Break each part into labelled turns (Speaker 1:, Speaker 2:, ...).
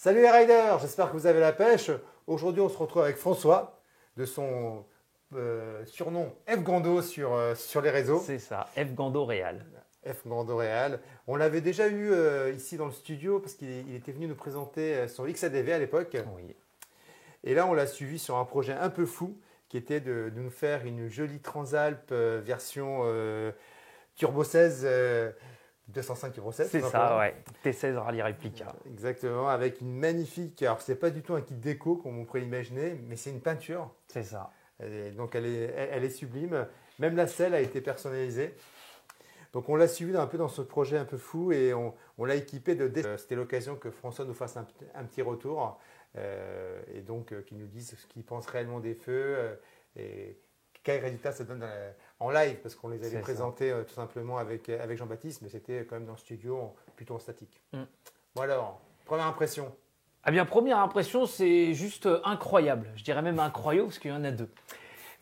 Speaker 1: Salut les riders, j'espère que vous avez la pêche. Aujourd'hui, on se retrouve avec François, de son surnom F Gando sur les réseaux.
Speaker 2: C'est ça, F Gando Réal.
Speaker 1: F Gando Réal. On l'avait déjà eu ici dans le studio parce qu'il était venu nous présenter son XADV à l'époque.
Speaker 2: Oui.
Speaker 1: Et là, on l'a suivi sur un projet un peu fou qui était de nous faire une jolie Transalp version Turbo 16. 205 Turbo 16.
Speaker 2: C'est ça, ouais. T16 Rallye Replica.
Speaker 1: Exactement, avec une magnifique. Alors, c'est pas du tout un kit déco comme on pourrait imaginer, mais c'est une peinture.
Speaker 2: C'est ça.
Speaker 1: Donc, elle est sublime. Même la selle a été personnalisée. Donc, on l'a suivi un peu dans ce projet un peu fou et on l'a équipé de. C'était l'occasion que François nous fasse un petit retour et donc qu'il nous dise ce qu'il pense réellement des feux et quel résultat ça donne en live, parce qu'on les avait présentés tout simplement avec Jean-Baptiste, mais c'était quand même dans le studio plutôt en statique. Bon alors, première impression.
Speaker 2: Eh bien, première impression, c'est juste incroyable. Je dirais même incroyable parce qu'il y en a deux.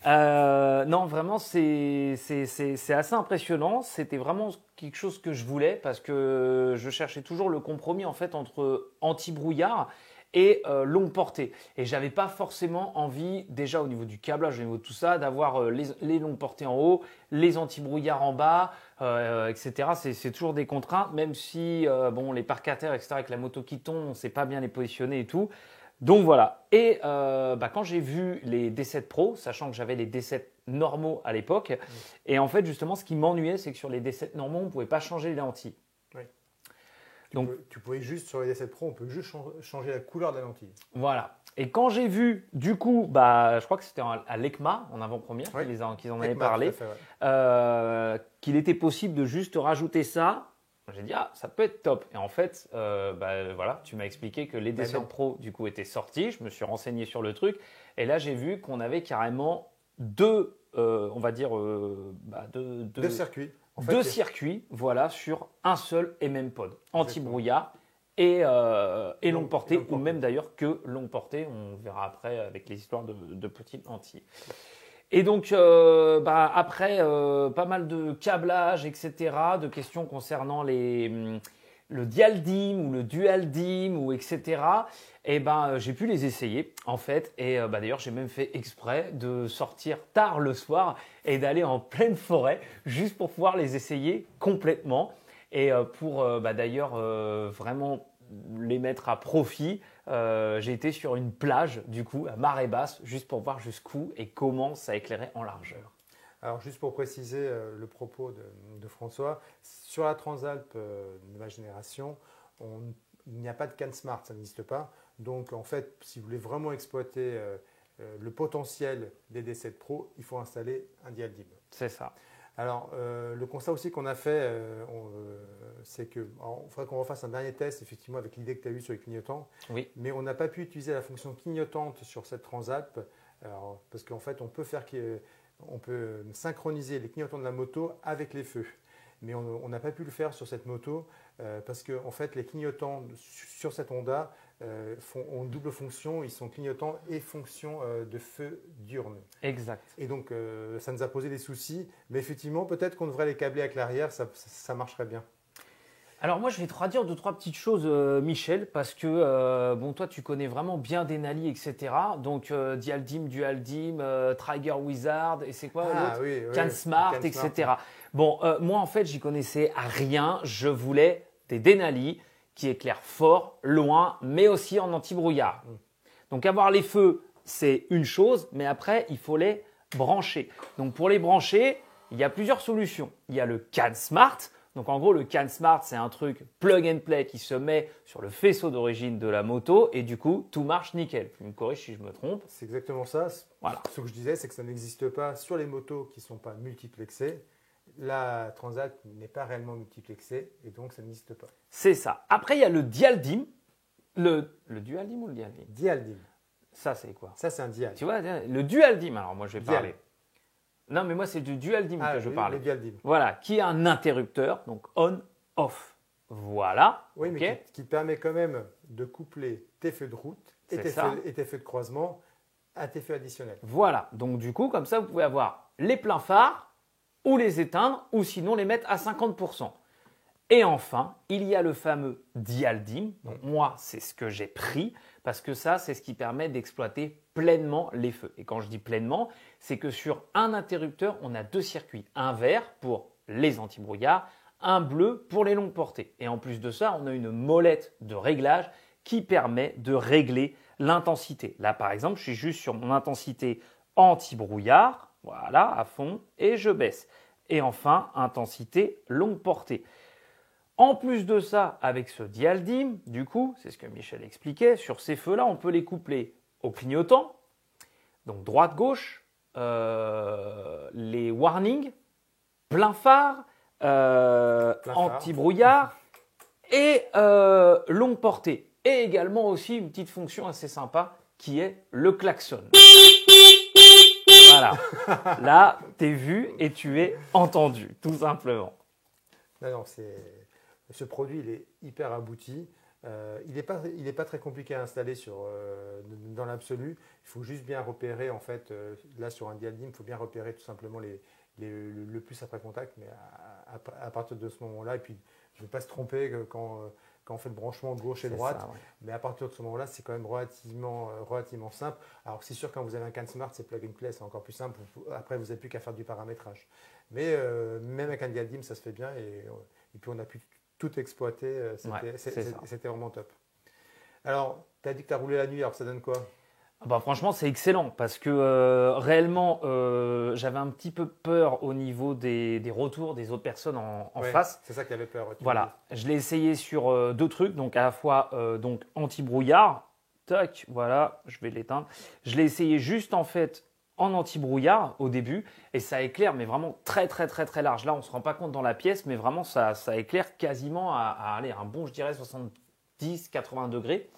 Speaker 2: Non, vraiment, c'est assez impressionnant. C'était vraiment quelque chose que je voulais parce que je cherchais toujours le compromis en fait entre anti-brouillard et longue portée. Et j'avais pas forcément envie, déjà au niveau du câblage, au niveau de tout ça, d'avoir les longues portées en haut, les anti-brouillards en bas, etc. C'est toujours des contraintes, même si bon, les parcs-à-terre, etc., avec la moto qui tombe, on ne sait pas bien les positionner et tout. Donc voilà. Et quand j'ai vu les D7 Pro, sachant que j'avais les D7 normaux à l'époque, et en fait, justement, ce qui m'ennuyait, c'est que sur les D7 normaux, on ne pouvait pas changer les lentilles.
Speaker 1: Donc, tu pouvais juste, sur les D7 Pro, on peut juste changer la couleur de la lentille.
Speaker 2: Voilà. Et quand j'ai vu, du coup, je crois que c'était à l'ECMA, en avant-première, qu'ils en avaient parlé, qu'il était possible de juste rajouter ça, j'ai dit, ça peut être top. Et en fait, voilà, tu m'as expliqué que les D7 Pro, du coup, étaient sortis. Je me suis renseigné sur le truc. Et là, j'ai vu qu'on avait carrément deux
Speaker 1: circuits.
Speaker 2: En fait, deux circuits, voilà, sur un seul et même pod. Anti-brouillard et longue portée, ou même d'ailleurs que longue portée. On verra après avec les histoires de petites lentilles. Et donc, après, pas mal de câblage, etc., de questions concernant le dial dim ou le dual dim, ou etc., j'ai pu les essayer, en fait. Et d'ailleurs, j'ai même fait exprès de sortir tard le soir et d'aller en pleine forêt juste pour pouvoir les essayer complètement. Et pour d'ailleurs vraiment les mettre à profit, j'ai été sur une plage, du coup, à marée basse, juste pour voir jusqu'où et comment ça éclairait en largeur.
Speaker 1: Alors, juste pour préciser le propos de François, sur la Transalp de ma génération, il n'y a pas de canne smart, ça n'existe pas. Donc, en fait, si vous voulez vraiment exploiter le potentiel des D7 Pro, il faut installer un dial dim.
Speaker 2: C'est ça.
Speaker 1: Alors, le constat aussi qu'on a fait, c'est qu'il faudrait qu'on refasse un dernier test, effectivement, avec l'idée que tu as eue sur les clignotants.
Speaker 2: Oui.
Speaker 1: Mais on n'a pas pu utiliser la fonction clignotante sur cette Transalp, parce qu'en fait, on peut synchroniser les clignotants de la moto avec les feux. Mais on n'a pas pu le faire sur cette moto, parce que en fait, les clignotants sur cette Honda ont une double fonction. Ils sont clignotants et fonction de feu diurne.
Speaker 2: Exact.
Speaker 1: Et donc, ça nous a posé des soucis. Mais effectivement, peut-être qu'on devrait les câbler avec l'arrière, ça marcherait bien.
Speaker 2: Alors moi, je vais te redire deux, trois petites choses, Michel, parce que toi, tu connais vraiment bien Denali, etc. Donc, Dial Dim, Dual Dim, Trigger Wizard, et c'est quoi l'autre Can Smart, etc. Bon, moi, en fait, j'y connaissais à rien. Je voulais des Denali qui éclairent fort, loin, mais aussi en anti-brouillard. Donc, avoir les feux, c'est une chose, mais après, il faut les brancher. Donc, pour les brancher, il y a plusieurs solutions. Il y a le Can Smart. Donc en gros, le Can Smart, c'est un truc plug and play qui se met sur le faisceau d'origine de la moto et du coup, tout marche nickel. Tu me corriges si je me trompe.
Speaker 1: C'est exactement ça.
Speaker 2: Voilà.
Speaker 1: Ce que je disais, c'est que ça n'existe pas sur les motos qui ne sont pas multiplexées. La Transalp n'est pas réellement multiplexée et donc ça n'existe pas.
Speaker 2: C'est ça. Après, il y a le Dial Dim. Le Dual Dim ou le Dial Dim?
Speaker 1: Dial Dim.
Speaker 2: Ça, c'est quoi?
Speaker 1: Ça, c'est un dial.
Speaker 2: Tu vois, le Dual Dim, alors moi, je vais parler. Non, mais moi, c'est du Dual Dim que je parlais.
Speaker 1: Le Dual Dim.
Speaker 2: Voilà, qui est un interrupteur, donc on-off. Voilà.
Speaker 1: Oui, mais qui permet quand même de coupler tes feux de route et tes feux de croisement à tes feux additionnels.
Speaker 2: Voilà, donc du coup, comme ça, vous pouvez avoir les pleins phares ou les éteindre ou sinon les mettre à 50%. Et enfin, il y a le fameux Dialdim. Donc moi, c'est ce que j'ai pris parce que ça, c'est ce qui permet d'exploiter pleinement les feux. Et quand je dis pleinement, c'est que sur un interrupteur, on a 2 circuits. Un vert pour les antibrouillards, un bleu pour les longues portées. Et en plus de ça, on a une molette de réglage qui permet de régler l'intensité. Là, par exemple, je suis juste sur mon intensité anti-brouillard, voilà, à fond, et je baisse. Et enfin, intensité longue portée. En plus de ça, avec ce Dialdim, du coup, c'est ce que Michel expliquait, sur ces feux-là, on peut les coupler au clignotant, donc droite-gauche, les warnings, plein phare, anti-brouillard et longue portée. Et également aussi une petite fonction assez sympa qui est le klaxon. Voilà, là, tu es vu et tu es entendu, tout simplement.
Speaker 1: Non, ce produit, il est hyper abouti. Il n'est pas très compliqué à installer dans l'absolu. Il faut juste bien repérer, en fait, là sur un Dialdim, il faut bien repérer tout simplement le plus après contact, mais à partir de ce moment-là, et puis je ne veux pas se tromper quand on fait le branchement gauche et droite,
Speaker 2: ça, ouais.
Speaker 1: Mais à partir de ce moment-là, c'est quand même relativement simple. Alors c'est sûr, quand vous avez un CAN Smart, c'est plug and play, c'est encore plus simple. Après, vous n'avez plus qu'à faire du paramétrage. Mais même avec un Dialdim, ça se fait bien, et puis on a pu tout exploiter. C'était vraiment top. Alors, tu as dit que tu as roulé la nuit, alors ça donne quoi?
Speaker 2: Bah, franchement, c'est excellent parce que réellement, j'avais un petit peu peur au niveau des retours des autres personnes en face.
Speaker 1: C'est ça qui avait peur.
Speaker 2: Voilà, je l'ai essayé sur 2 trucs, donc à la fois donc anti-brouillard, tac, voilà, je vais l'éteindre. Je l'ai essayé juste en fait en anti-brouillard au début et ça éclaire, mais vraiment très très très très large. Là, on ne se rend pas compte dans la pièce, mais vraiment ça éclaire quasiment à aller un bon, je dirais 70-80 degrés.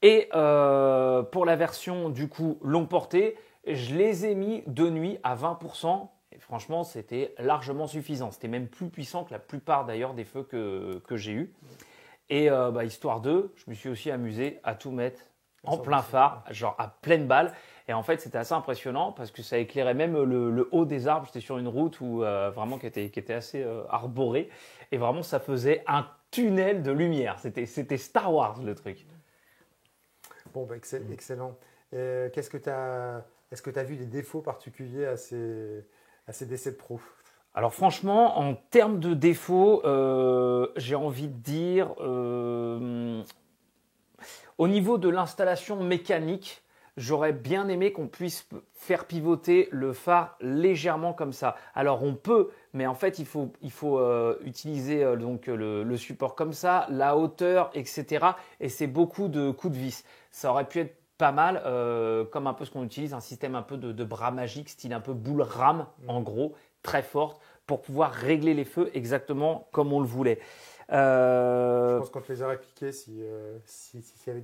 Speaker 2: Et pour la version du coup longue portée, je les ai mis de nuit à 20%. Et franchement, c'était largement suffisant. C'était même plus puissant que la plupart d'ailleurs des feux que j'ai eus. Et histoire de, je me suis aussi amusé à tout mettre en plein phare, genre à pleine balle. Et en fait, c'était assez impressionnant parce que ça éclairait même le haut des arbres. J'étais sur une route vraiment qui était assez arborée. Et vraiment, ça faisait un tunnel de lumière. C'était Star Wars le truc.
Speaker 1: Bon, excellent. Est-ce que tu as vu des défauts particuliers à ces D7 Pro?
Speaker 2: Alors franchement, en termes de défauts, j'ai envie de dire, au niveau de l'installation mécanique, j'aurais bien aimé qu'on puisse faire pivoter le phare légèrement comme ça. Alors on peut, mais en fait il faut utiliser donc le support comme ça, la hauteur, etc. Et c'est beaucoup de coups de vis. Ça aurait pu être pas mal, comme un peu ce qu'on utilise, un système un peu de bras magique, style un peu boule rame, en gros, très forte, pour pouvoir régler les feux exactement comme on le voulait.
Speaker 1: Je pense qu'on te les aurait piqués s'il y avait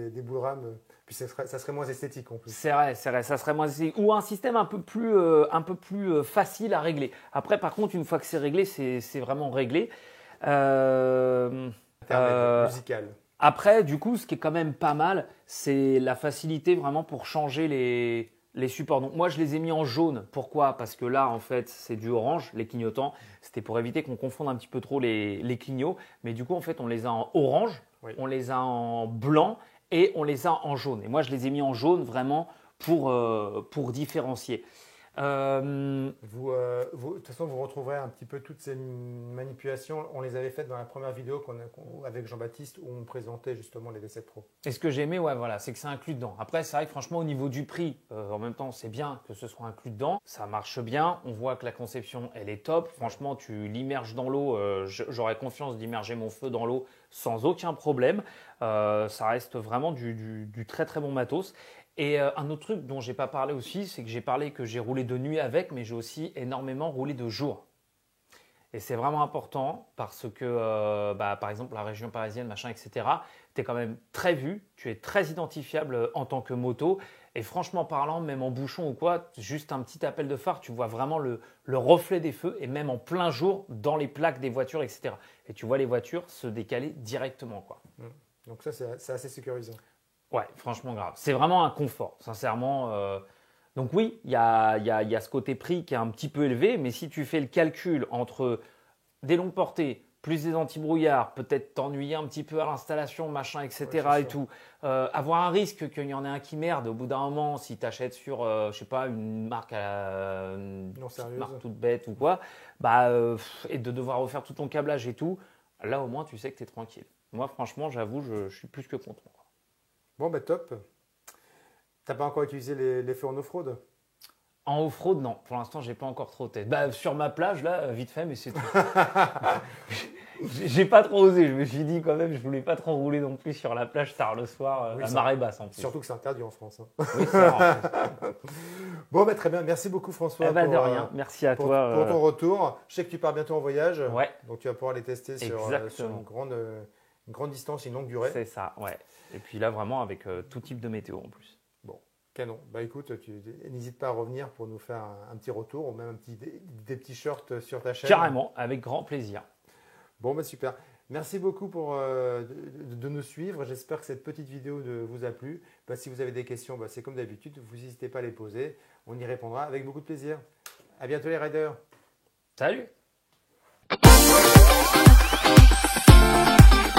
Speaker 1: des boules rames, puis ça serait moins esthétique en plus.
Speaker 2: C'est vrai, ça serait moins esthétique. Ou un système un peu plus facile à régler. Après, par contre, une fois que c'est réglé, c'est vraiment réglé.
Speaker 1: Musical.
Speaker 2: Après, du coup, ce qui est quand même pas mal, c'est la facilité vraiment pour changer les supports. Donc moi, je les ai mis en jaune. Pourquoi? Parce que là, en fait, c'est du orange, les clignotants. C'était pour éviter qu'on confonde un petit peu trop les clignots. Mais du coup, en fait, on les a en orange, oui. On les a en blanc et on les a en jaune. Et moi, je les ai mis en jaune vraiment pour différencier.
Speaker 1: De toute façon, vous retrouverez un petit peu toutes ces manipulations. On les avait faites dans la première vidéo avec Jean-Baptiste où on présentait justement les D7 Pro.
Speaker 2: Et ce que j'ai aimé, voilà, c'est que c'est inclus dedans. Après, c'est vrai que franchement, au niveau du prix, en même temps, c'est bien que ce soit inclus dedans. Ça marche bien. On voit que la conception, elle est top. Franchement, tu l'immerges dans l'eau. J'aurais confiance d'immerger mon feu dans l'eau sans aucun problème. Ça reste vraiment du très très bon matos. Et un autre truc dont j'ai pas parlé aussi, c'est que j'ai parlé que j'ai roulé de nuit avec, mais j'ai aussi énormément roulé de jour. Et c'est vraiment important parce que, par exemple, la région parisienne, machin, etc., tu es quand même très vu, tu es très identifiable en tant que moto. Et franchement parlant, même en bouchon ou quoi, juste un petit appel de phare, tu vois vraiment le reflet des feux et même en plein jour dans les plaques des voitures, etc. Et tu vois les voitures se décaler directement, quoi.
Speaker 1: Donc ça, c'est assez sécurisant.
Speaker 2: Ouais, franchement grave. C'est vraiment un confort, sincèrement. Donc oui, il y a ce côté prix qui est un petit peu élevé, mais si tu fais le calcul entre des longues portées, plus des anti-brouillards, peut-être t'ennuyer un petit peu à l'installation, machin, etc.
Speaker 1: Ouais,
Speaker 2: et tout. Avoir un risque qu'il y en ait un qui merde au bout d'un moment si tu achètes sur, je sais pas, une marque une
Speaker 1: Non
Speaker 2: petite
Speaker 1: sérieuse.
Speaker 2: marque toute bête ou quoi, et de devoir refaire tout ton câblage et tout, là au moins tu sais que tu es tranquille. Moi franchement, j'avoue, je suis plus que content.
Speaker 1: Bon, bah top. T'as pas encore utilisé les feux en off-road?
Speaker 2: En off-road, non. Pour l'instant, j'ai pas encore trop tête. Sur ma plage, là, vite fait, mais c'est tout. J'ai pas trop osé. Je me suis dit quand même, je voulais pas trop rouler non plus sur la plage tard le soir,
Speaker 1: Oui,
Speaker 2: à marée basse en plus.
Speaker 1: Surtout que c'est interdit en France.
Speaker 2: Oui, c'est vrai.
Speaker 1: Bon, bah, très bien. Merci beaucoup, François,
Speaker 2: De rien. Merci à toi.
Speaker 1: pour ton retour. Je sais que tu pars bientôt en voyage.
Speaker 2: Ouais.
Speaker 1: Donc, tu vas pouvoir les tester sur une grande distance, une longue durée.
Speaker 2: C'est ça, ouais. Et puis là, vraiment, avec tout type de météo en plus.
Speaker 1: Bon, canon. Bah, écoute, n'hésite pas à revenir pour nous faire un petit retour ou même des petits shorts sur ta chaîne.
Speaker 2: Carrément, avec grand plaisir.
Speaker 1: Bon, bah, super. Merci beaucoup de nous suivre. J'espère que cette petite vidéo vous a plu. Bah, si vous avez des questions, c'est comme d'habitude. Vous n'hésitez pas à les poser. On y répondra avec beaucoup de plaisir. À bientôt les riders.
Speaker 2: Salut!